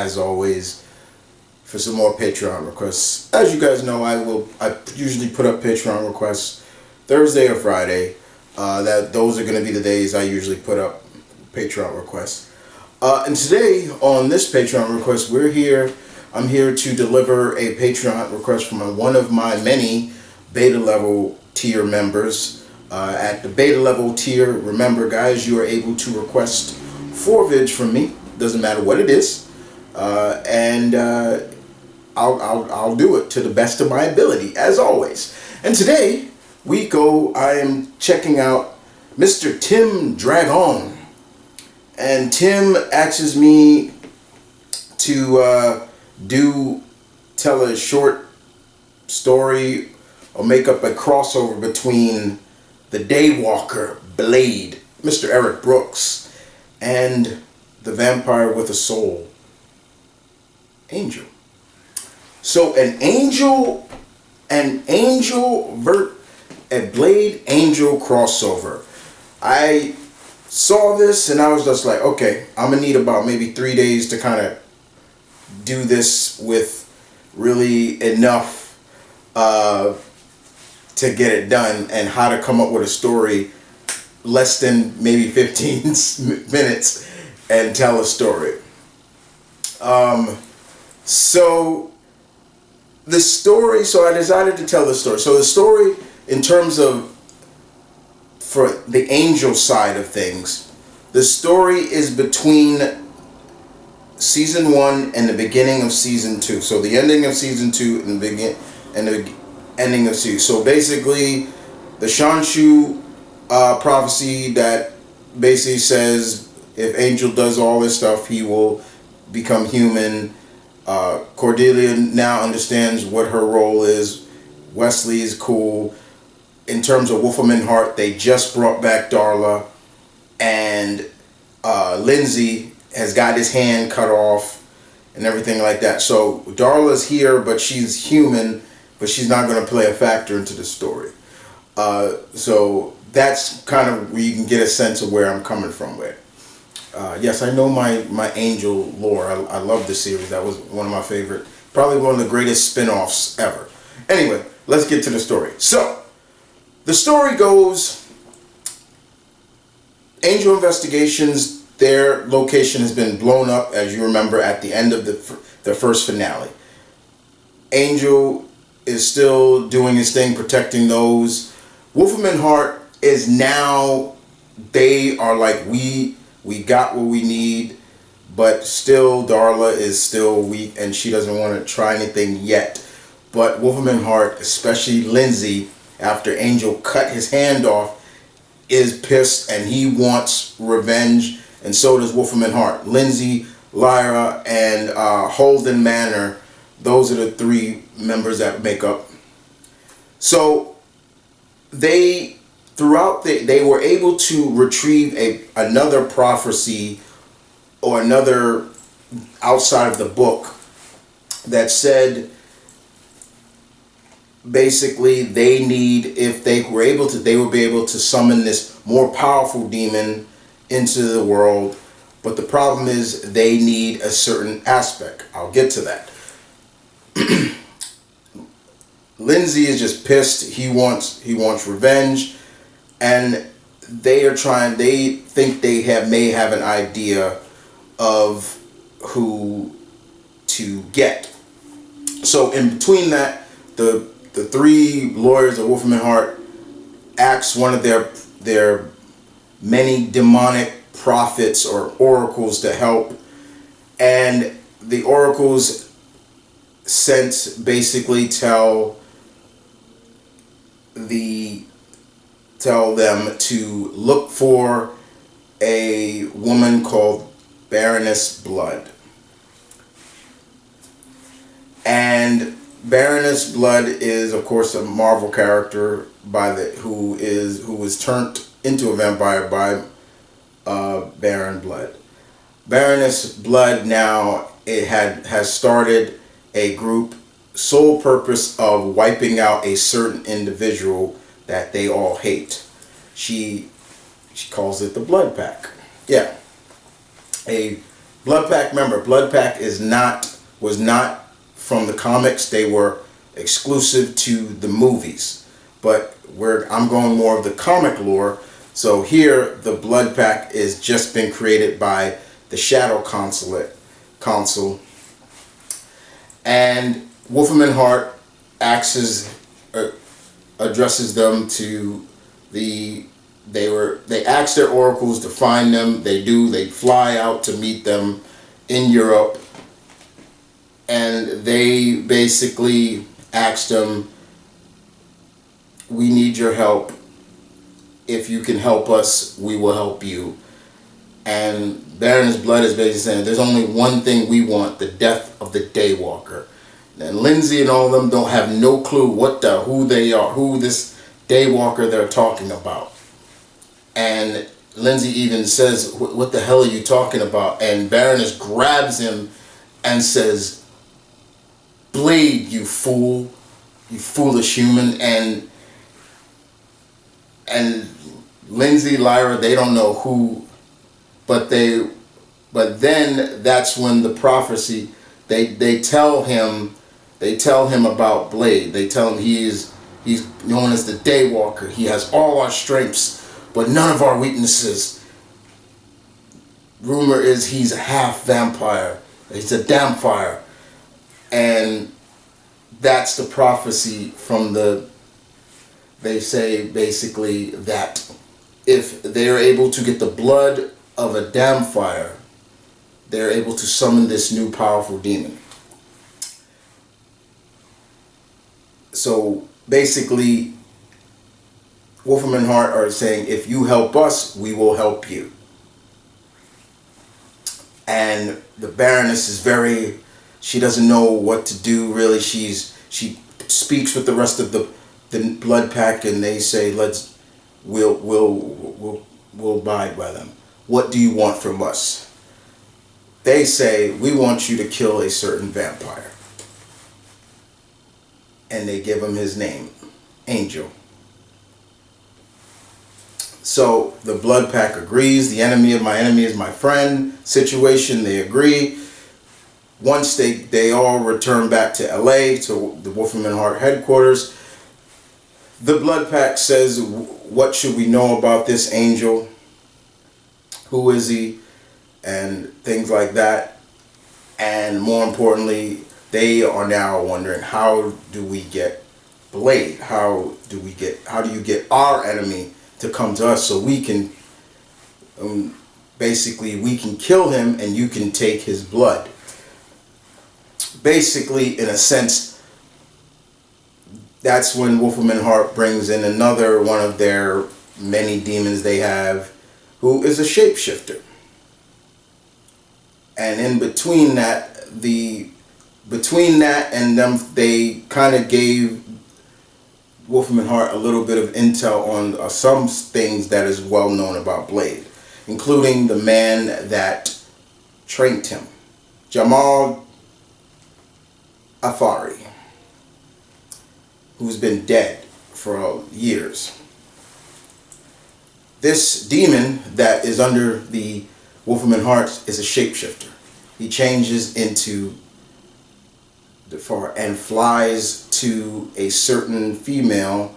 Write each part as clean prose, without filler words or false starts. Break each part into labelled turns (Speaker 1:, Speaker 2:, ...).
Speaker 1: as always, for some more Patreon requests. As you guys know, I usually put up Patreon requests Thursday or Friday. Those are going to be the days I usually put up Patreon requests. And today on this Patreon request, I'm here to deliver a Patreon request from one of my many beta level tier members. At the beta level tier, remember guys, you are able to request 4 vids from me. Doesn't matter what it is, and I'll do it to the best of my ability, as always. And today I am checking out Mr. TheMtVernonkid, and Tim asks me to tell a short story or make up a crossover between the Daywalker Blade, Mr. Eric Brooks, and the vampire with a soul, Angel. So a Blade Angel crossover. I saw this and I was just like, okay, I'm gonna need about maybe 3 days to kind of do this with really enough to get it done, and how to come up with a story less than maybe 15 minutes and tell a story. So I decided to tell the story. So the story, in terms of for the angel side of things, the story is between season 1 and the beginning of season 2. So the ending of season 2 and the ending of season. So basically, the Shanshu prophecy that basically says if Angel does all this stuff, he will become human. Cordelia now understands what her role is. Wesley is cool. In terms of Wolfman Hart, they just brought back Darla, and Lindsay has got his hand cut off and everything like that. So Darla's here, but she's human, but she's not going to play a factor into the story. So that's kind of where you can get a sense of where I'm coming from with. Yes, I know my Angel lore. I love the series. That was one of my favorite, probably one of the greatest spin-offs ever. Anyway, let's get to the story. So, the story goes, Angel Investigations, their location has been blown up, as you remember, at the end of the first finale. Angel is still doing his thing, protecting those. Wolfman Hart is now, they are like, we got what we need, but still Darla is still weak and she doesn't want to try anything yet. But Wolfman Hart, especially Lindsay, after Angel cut his hand off, is pissed and he wants revenge, and so does Wolfman Hart. Lindsay, Lyra, and Holden Manor, those are the 3 members that make up. So they were able to retrieve another prophecy or another outside of the book that said basically they would be able to summon this more powerful demon into the world, but the problem is they need a certain aspect. I'll get to that. Lindsay is just pissed. He wants revenge, and they think they may have an idea of who to get. So in between that, the 3 lawyers of Wolfman Hart asked one of their many demonic prophets or oracles to help, and the oracles basically tell them to look for a woman called Baroness Blood. And Baroness Blood is, of course, a Marvel character who was turned into a vampire by Baron Blood. Baroness Blood now has started a group, sole purpose of wiping out a certain individual that they all hate. She calls it the Blood Pack. Yeah, a Blood Pack, remember, Blood Pack was not from the comics. They were exclusive to the movies. But I'm going more of the comic lore. So here, the Blood Pack is just been created by the Shadow Consul. And Wolfram Hart addresses them to they asked their oracles to find them. They fly out to meet them in Europe, and they basically asked them, we need your help. If you can help us, we will help you. And Baroness Blood is basically saying, there's only one thing we want, the death of the Daywalker. And Lindsay and all of them don't have no clue who they are, who this Daywalker they're talking about. And Lindsay even says, what the hell are you talking about? And Baroness grabs him and says, Blade, you fool, you foolish human. And Lindsay, Lyra, they don't know who, but then that's when the prophecy, they tell him about Blade. They tell him he's known as the Daywalker. He has all our strengths, but none of our weaknesses. Rumor is he's a half vampire. He's a dampfire. And that's the prophecy they say basically that if they're able to get the blood of a dampfire, they're able to summon this new powerful demon. So basically, Wolfram and Hart are saying, if you help us, we will help you. And the Baroness is she doesn't know what to do really. She speaks with the rest of the Blood Pack, and they say, we'll abide by them. What do you want from us? They say, we want you to kill a certain vampire. And they give him his name, Angel. So the Blood Pack agrees. The enemy of my enemy is my friend situation. They agree. Once they all return back to LA, to the Wolfram and Hart headquarters, the Blood Pack says, what should we know about this Angel? Who is he? And things like that. And more importantly, they are now wondering, how do we get Blade? How do you get our enemy to come to us so we can basically we can kill him and you can take his blood? Basically, in a sense, that's when Wolfram and Hart brings in another one of their many demons they have, who is a shapeshifter. And in between that and them, they kind of gave Wolfram and Hart a little bit of intel on some things that is well known about Blade, including the man that trained him, Jamal Afari, who's been dead for years. This demon that is under the Wolfram and Hart is a shapeshifter. He changes into the far and flies to a certain female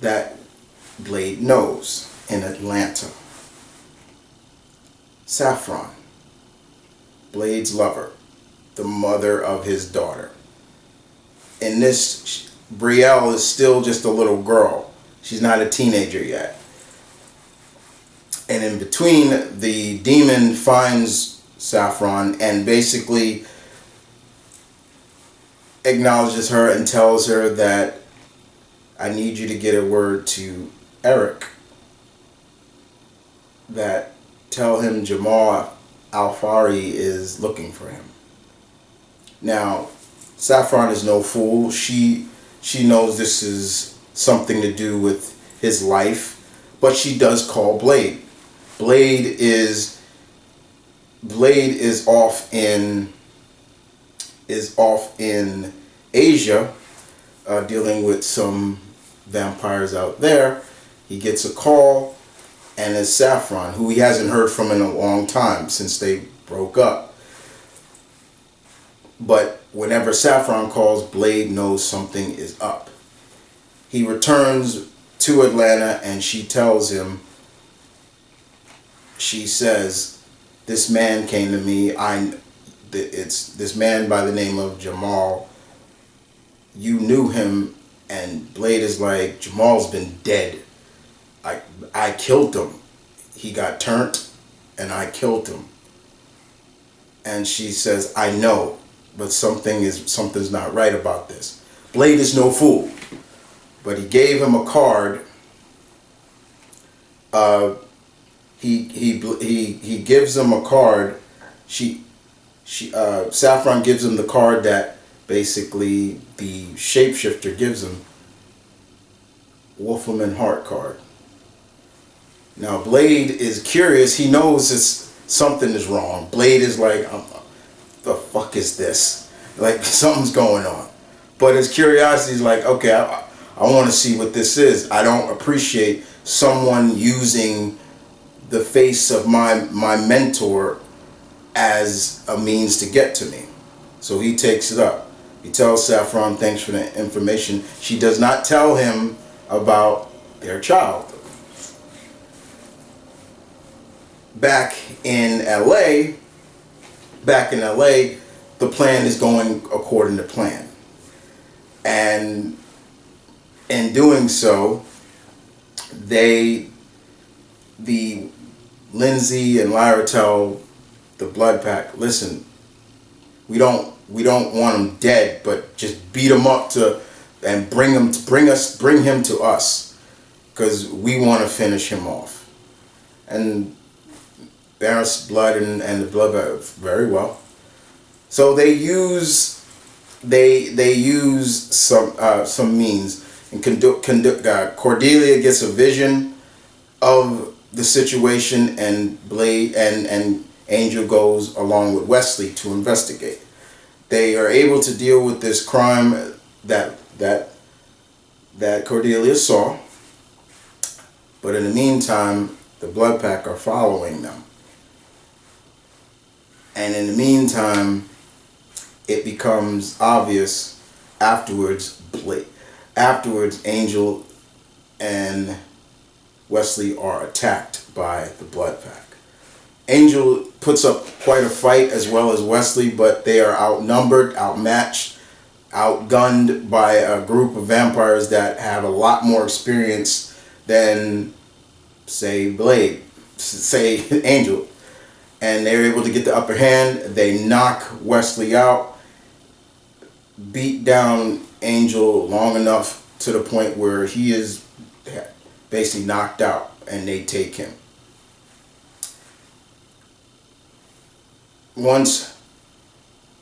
Speaker 1: that Blade knows in Atlanta. Saffron, Blade's lover, the mother of his daughter. In this, Brielle is still just a little girl. She's not a teenager yet. And in between, the demon finds Saffron and basically acknowledges her and tells her that I need you to get a word to Eric, that tell him Jamal Alfari is looking for him. Now, Saffron is no fool. She knows this is something to do with his life, but she does call Blade. Blade is off in Asia, dealing with some vampires out there. He gets a call, and it's Saffron, who he hasn't heard from in a long time since they broke up. But whenever Saffron calls, Blade knows something is up. He returns to Atlanta and she tells him, she says, this man came to me. It's this man by the name of Jamal. You knew him. And Blade is like, Jamal's been dead. I killed him. He got turned and I killed him. And she says, I know, but something's not right about this. Blade is no fool. But he gave him a card. He gives him a card. Saffron gives him the card that basically the shapeshifter gives him. Wolfman Heart card. Now Blade is curious. He knows something is wrong. Blade is like, the fuck is this? Like, something's going on. But his curiosity is like, okay, I want to see what this is. I don't appreciate someone using the face of my mentor as a means to get to me. So he takes it up. He tells Saffron, thanks for the information. She does not tell him about their child. Back in LA, the plan is going according to plan. And in doing so, Lindsay and Lyra tell the Blood Pack, listen, we don't want him dead, but just beat him up and bring him to us, because we want to finish him off. And Barris Blood and the Blood Pack, very well. So they use some means, and Cordelia gets a vision of the situation, and Blade and Angel goes along with Wesley to investigate. They are able to deal with this crime that Cordelia saw, but in the meantime, the Blood Pack are following them. And in the meantime, it becomes obvious afterwards, Angel and Wesley are attacked by the Blood Pack. Angel puts up quite a fight, as well as Wesley, but they are outnumbered, outmatched, outgunned by a group of vampires that have a lot more experience than, say, Angel. And they're able to get the upper hand. They knock Wesley out, beat down Angel long enough to the point where he is basically knocked out, and they take him. Once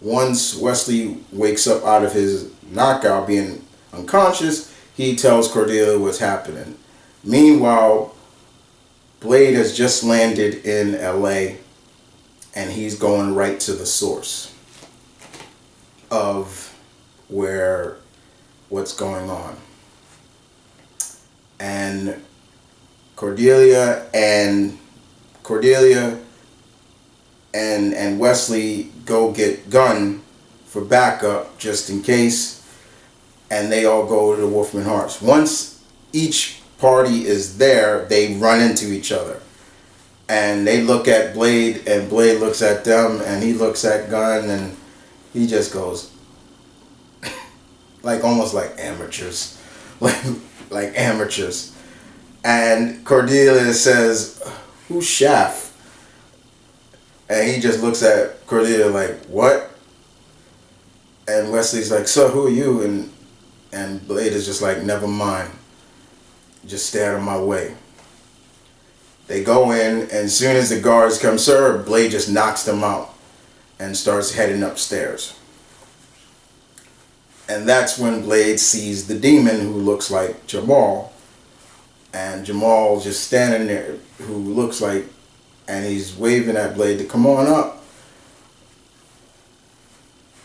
Speaker 1: Wesley wakes up out of his knockout, being unconscious, he tells Cordelia what's happening. Meanwhile, Blade has just landed in LA, and he's going right to the source of what's going on. And Cordelia and Wesley go get Gunn for backup just in case, and they all go to the Wolfman Hearts. Once each party is there, they run into each other, and they look at Blade, and Blade looks at them, and he looks at Gunn, and he just goes like almost like amateurs, like amateurs. And Cordelia says, "Who's Shaft?" And he just looks at Cordelia like, "What?" And Wesley's like, "So who are you?" And Blade is just like, "Never mind. Just stay out of my way." They go in, and as soon as the guards come, sir, Blade just knocks them out and starts heading upstairs. And that's when Blade sees the demon, who looks like Jamal. And Jamal just standing there, who looks like, and he's waving at Blade to come on up.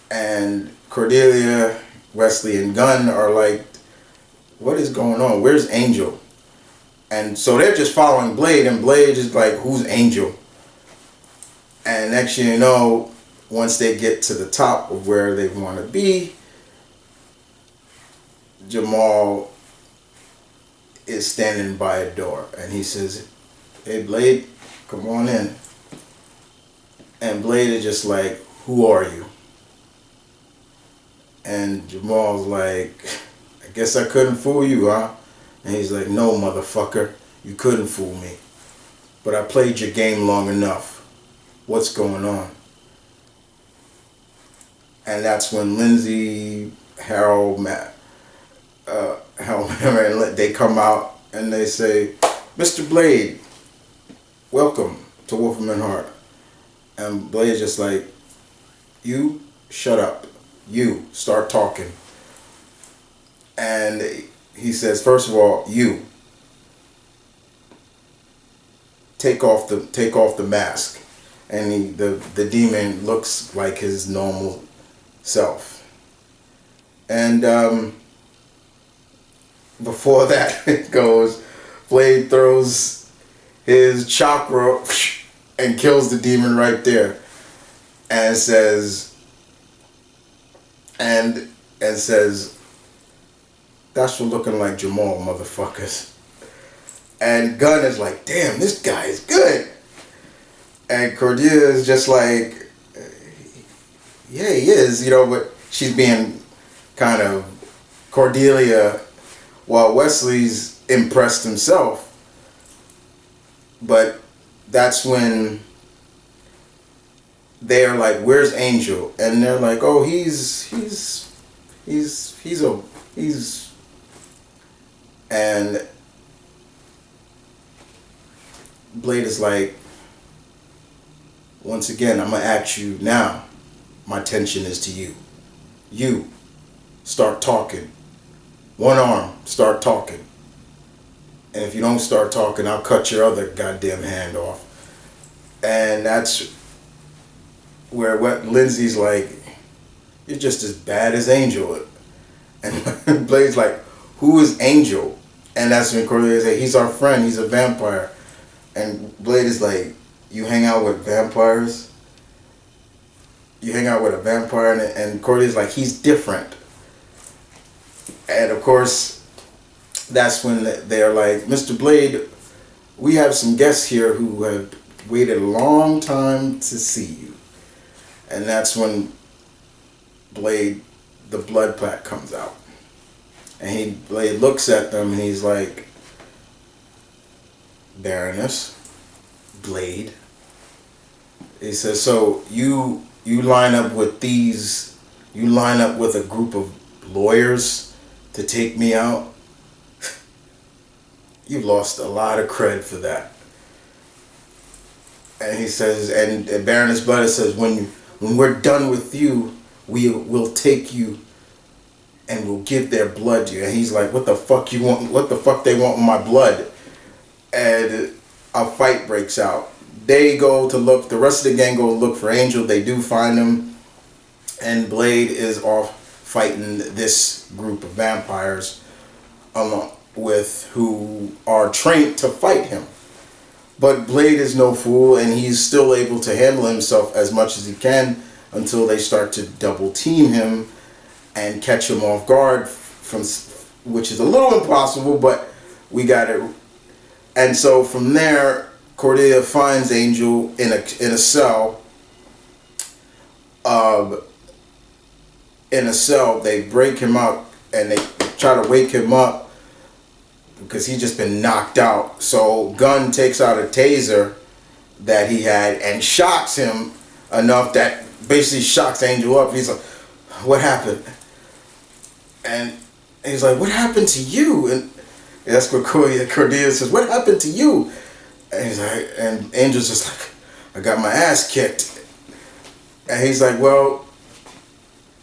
Speaker 1: And Cordelia, Wesley, and Gunn are like, "What is going on? Where's Angel?" And so they're just following Blade, and Blade is like, "Who's Angel?" And next thing you know, once they get to the top of where they want to be, Jamal is standing by a door, and he says, "Hey, Blade, come on in." And Blade is just like, "Who are you?" And Jamal's like, "I guess I couldn't fool you, huh?" And he's like, "No, motherfucker, you couldn't fool me. But I played your game long enough. What's going on?" And that's when Lindsay, Harold, they come out and they say, "Mr. Blade, welcome to Wolfram Heart." And Blade's just like, "You shut up. You start talking." And he says, "First of all, you take off the mask." And the demon looks like his normal self. And before that goes, Blade throws his chakra and kills the demon right there, and says, "That's for looking like Jamal, motherfuckers." And Gunn is like, "Damn, this guy is good." And Cordelia is just like, "Yeah, he is," but she's being kind of Cordelia, while Wesley's impressed himself. But that's when they're like, "Where's Angel?" And they're like, "Oh, he's and Blade is like, "Once again, I'm gonna ask you now. My attention is to you. You start talking. One arm, start talking. And if you don't start talking, I'll cut your other goddamn hand off." And that's where Lindsay's like, "You're just as bad as Angel." And Blade's like, "Who is Angel?" And that's when Cordelia says, "He's our friend. He's a vampire." And Blade is like, "You hang out with vampires? You hang out with a vampire?" And Cordelia's like, "He's different." And of course, that's when they're like, "Mr. Blade, we have some guests here who have waited a long time to see you." And that's when Blade, the blood pack, comes out. And Blade looks at them and he's like, "Baroness, Blade." He says, "So you line up with a group of lawyers to take me out? You've lost a lot of cred for that." And he says, and Baroness Butter says, when we're done with you, we'll take you and we'll give their blood to you." And he's like, "What the fuck you want? What the fuck they want with my blood?" And a fight breaks out. They go to look, the rest of the gang go look for Angel. They do find him. And Blade is off fighting this group of vampires who are trained to fight him. But Blade is no fool, and he's still able to handle himself as much as he can until they start to double team him and catch him off guard, which is a little impossible, but we got it. And so from there, Cordelia finds Angel in a cell. They break him out and they try to wake him up because he's just been knocked out. So Gunn takes out a taser that he had and shocks him enough that basically shocks Angel up. He's like, "What happened?" And he's like, "What happened to you?" And that's what Cordelia says, "What happened to you?" And he's like, and Angel's just like, "I got my ass kicked." And he's like, "Well,"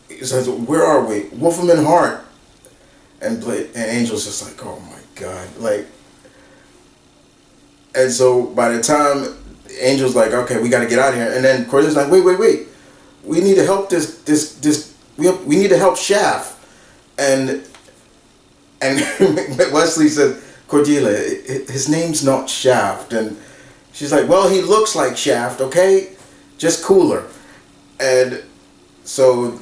Speaker 1: he says, "Where are we? Wolfram Heart." And Angel's just like, "Oh my God." And so by the time Angel's like, "Okay, we got to get out of here." And then Cordelia's like, wait. We need to help we need to help Shaft. And Wesley says, "Cordelia, his name's not Shaft." And she's like, "Well, he looks like Shaft, okay? Just cooler." And so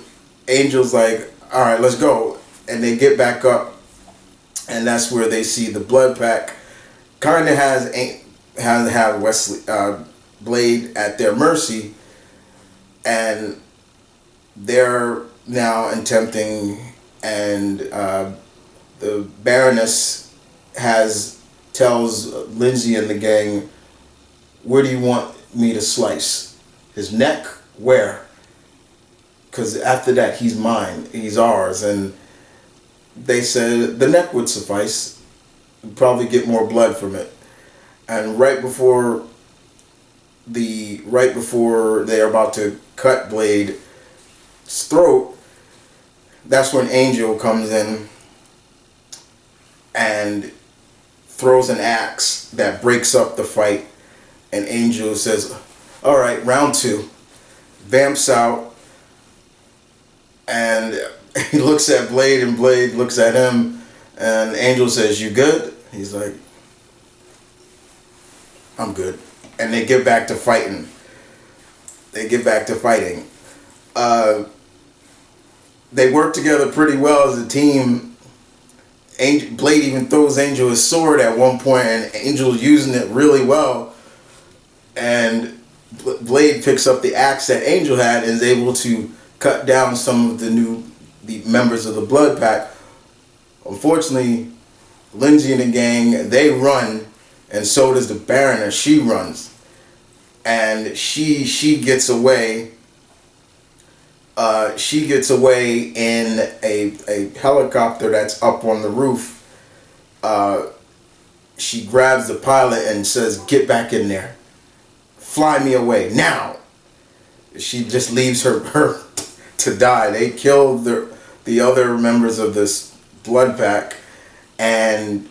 Speaker 1: Angel's like, all right, let's go. And they get back up, and that's where they see the Blood Pack kind of have Wesley Blade at their mercy, and they're now attempting, and the Baroness tells Lindsay and the gang, where do you want me to slice? His neck? Where? Because after that, he's mine. He's ours. And they said the neck would suffice. We'd probably get more blood from it. And right before they're about to cut Blade's throat, that's when Angel comes in and throws an axe that breaks up the fight. And Angel says, all right, round 2. Vamps out, and he looks at Blade, and Blade looks at him, and Angel says, you good? He's like, I'm good. And they get back to fighting. They work together pretty well as a team. Blade even throws Angel his sword at one point, and Angel's using it really well. And Blade picks up the axe that Angel had and is able to cut down some of the members of the Blood Pack. Unfortunately, Lindsay and the gang, they run, and so does the Baroness. She runs, and she gets away. She gets away in a helicopter that's up on the roof. She grabs the pilot and says, get back in there. Fly me away now. She just leaves her to die. They kill the other members of this Blood Pack, and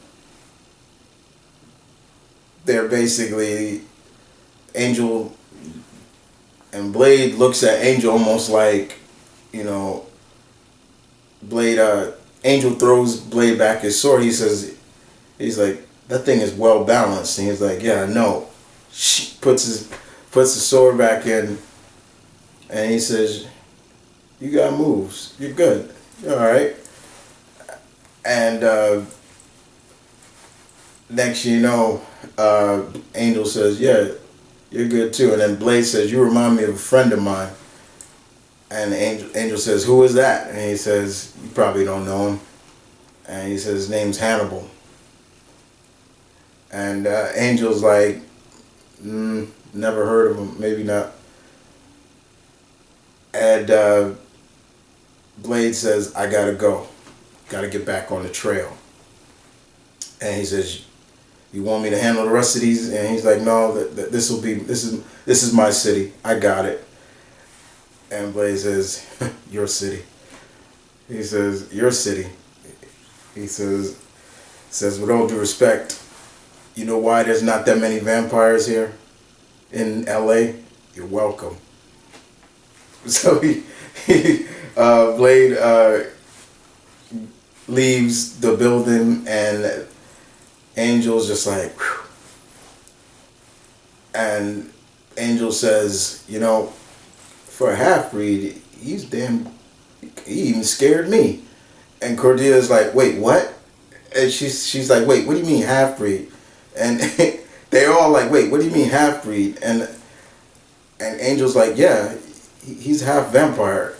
Speaker 1: they're basically, Angel and Blade looks at Angel almost like, Angel throws Blade back his sword. He's like, that thing is well balanced. And he's like, yeah, I know. She puts the sword back in, and he says, you got moves. You're good. You're all right. And next you know, Angel says, yeah, you're good too. And then Blade says, you remind me of a friend of mine. And Angel says, who is that? And he says, you probably don't know him. And he says, his name's Hannibal. And Angel's like, never heard of him, maybe not. And Blade says, I gotta go. Gotta get back on the trail. And he says, you want me to handle the rest of these? And he's like, no, this is my city. I got it. And Blade says, your city. He says, your city. He says, with all due respect, you know why there's not that many vampires here in LA? You're welcome. So Blade leaves the building, and Angel's just like, whew. And Angel says, for a half-breed, he even scared me. And Cordelia's like, wait, what? And she's like, wait, what do you mean half-breed? And they're all like, wait, what do you mean half-breed? And Angel's like, yeah, he's half vampire.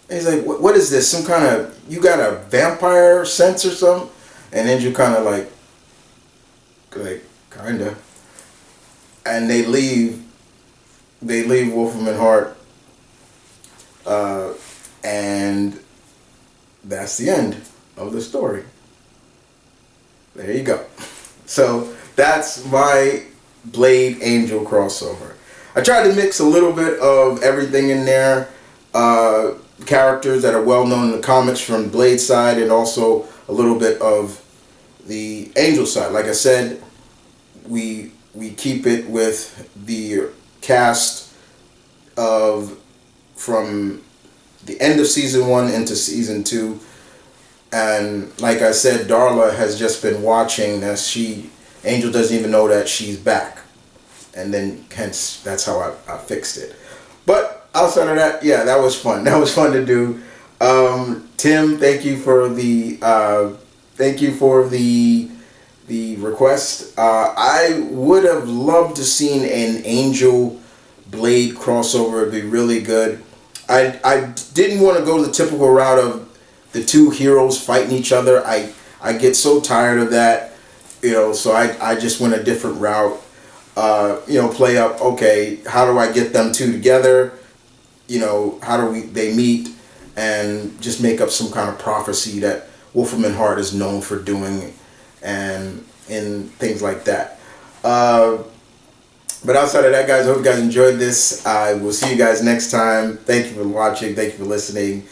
Speaker 1: And he's like, what is this? Some kind of, you got a vampire sense or something? And Angel kind of like, kinda. And they leave Wolfram and Hart. And that's the end of the story. There you go. So that's my Blade Angel crossover. I tried to mix a little bit of everything in there. Characters that are well known in the comics from Blade's side, and also a little bit of the Angel side. Like I said, we keep it with the cast from the end of season 1 into season 2. And like I said, Darla has just been watching as Angel doesn't even know that she's back. And then hence that's how I fixed it. But outside of that, yeah, that was fun. That was fun to do. Tim, thank you for the the request. I would have loved to seen an Angel Blade crossover. It'd be really good. I didn't want to go the typical route of the two heroes fighting each other. I get so tired of that, so I just went a different route. Play up, okay, how do I get them two together? How do they meet, and just make up some kind of prophecy that Wolfram Hart is known for doing, and things like that. But outside of that, guys, I hope you guys enjoyed this. I will see you guys next time. Thank you for watching. Thank you for listening.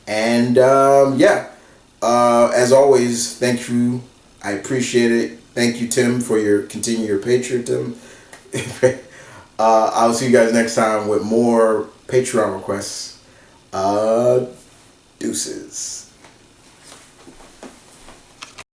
Speaker 1: And as always, thank you. I appreciate it. Thank you, Tim, for continue your patriotism. I'll see you guys next time with more Patreon requests.